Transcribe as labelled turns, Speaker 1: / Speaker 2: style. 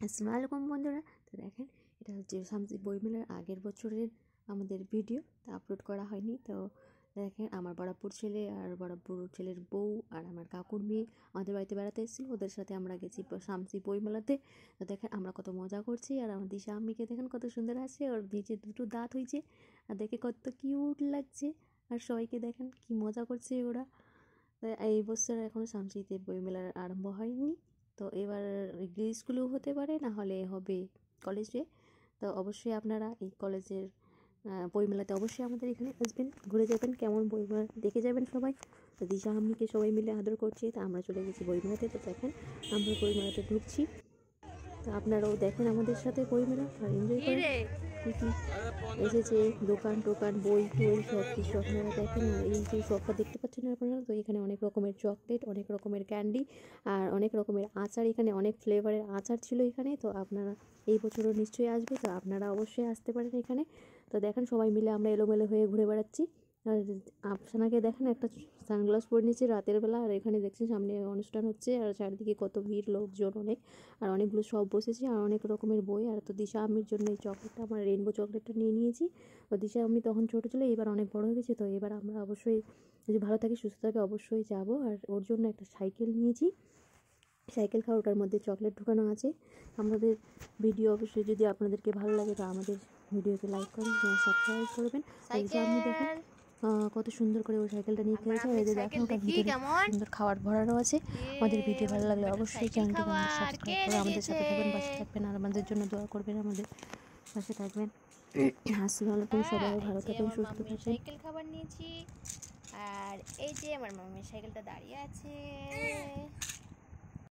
Speaker 1: আসসালামু আলাইকুম বন্ধুরা। তো দেখেন, এটা হচ্ছে শামসি বইমেলার আগের বছরের আমাদের ভিডিও, তা আপলোড করা হয়নি। তো দেখেন, আমার বড়াপুর ছেলে আর বড়াপুর ছেলের বউ আর আমার কাকুর মেয়ে আমাদের বাড়িতে বেড়াতে এসেছিল, ওদের সাথে আমরা গেছি শামসি বইমেলাতে। তো দেখেন আমরা কত মজা করছি, আর আমার দিশা আম্মিকে দেখেন কত সুন্দর আছে, ওর নিচে দুটো দাঁত হয়েছে আর দেখে কত কিউট লাগছে। আর সবাইকে দেখেন কি মজা করছে ওরা। এই বছর এখনও শামসিতে বইমেলার আরম্ভ হয়নি, তো এবার স্কুলেও হতে পারে, না হলে হবে কলেজে। তো অবশ্যই আপনারা এই কলেজের বইমেলাতে অবশ্যই আমাদের এখানে আসবেন, ঘুরে যাবেন, কেমন বইমেলা দেখে যাবেন সবাই। তো দিশা আম্মিকে সবাই মিলে আদর করছে, তা আমরা চলে গেছি বইমেলাতে। তো দেখেন আমরা বইমেলাতে ঢুকছি, তো আপনারাও দেখেন আমাদের সাথে বইমেলা আর এনজয় করেন। কী কী এসেছে দোকান টোকান, বই টই সব কিছু আপনারা দেখেন। আর এই যে শপটা দেখতে পাচ্ছেন আপনারা, তো এখানে অনেক রকমের চকলেট, অনেক রকমের ক্যান্ডি আর অনেক রকমের আচার, এখানে অনেক ফ্লেভারের আচার ছিল এখানে। তো আপনারা এই বছরও নিশ্চয়ই আসবে, তো আপনারা অবশ্যই আসতে পারেন এখানে। তো দেখেন সবাই মিলে আমরা এলোমেলো হয়ে ঘুরে বেড়াচ্ছি। আর আপনাকে দেখেন একটা সানগ্লাস পরে নিয়েছে রাতের বেলা, আর এখানে দেখছেন সামনে অনুষ্ঠান হচ্ছে, আর চারিদিকে কত ভিড়, লোকজন অনেক, আর অনেকগুলো সব বসেছে, আর অনেক রকমের বই। আর তো দিশা আম্মির জন্য এই চকলেটটা, আমার রেনবো চকলেটটা নিয়ে নিয়েছি। তো দিশা আম্মি তখন ছোটো ছিল, এবার অনেক বড় হয়ে গেছে, তো এবার আমরা অবশ্যই যদি ভালো থাকে সুস্থ থাকে অবশ্যই যাব। আর ওর জন্য একটা সাইকেল নিয়েছি, সাইকেল খাওয়া, ওটার মধ্যে চকলেট ঢুকানো আছে। আমাদের ভিডিও অবশ্যই যদি আপনাদেরকে ভালো লাগে, তো আমাদের ভিডিওকে লাইক করবেন, সাবস্ক্রাইব করবেন। আপনি দেখেন কত সুন্দর করে ও সাইকেলটা নিয়ে খেলছে। আর এই যে দেখেন ওটার ভিতরে সুন্দর খাবার ভরানো আছে। আমাদের ভিডিও ভালো লাগলে অবশ্যই চ্যানেলটিকে সাবস্ক্রাইব করে আমাদের সাথে থাকবেন, পাশে থাকবেন, আর আমাদের জন্য দোয়া করবেন, আমাদের পাশে থাকবেন। আসসালামু আলাইকুম, সবাই ভালো থাকবেন, সুস্থ থাকবেন।
Speaker 2: সাইকেল খাবার নিয়েছি, আর এই যে আমার মামির সাইকেলটা দাঁড়িয়ে আছে।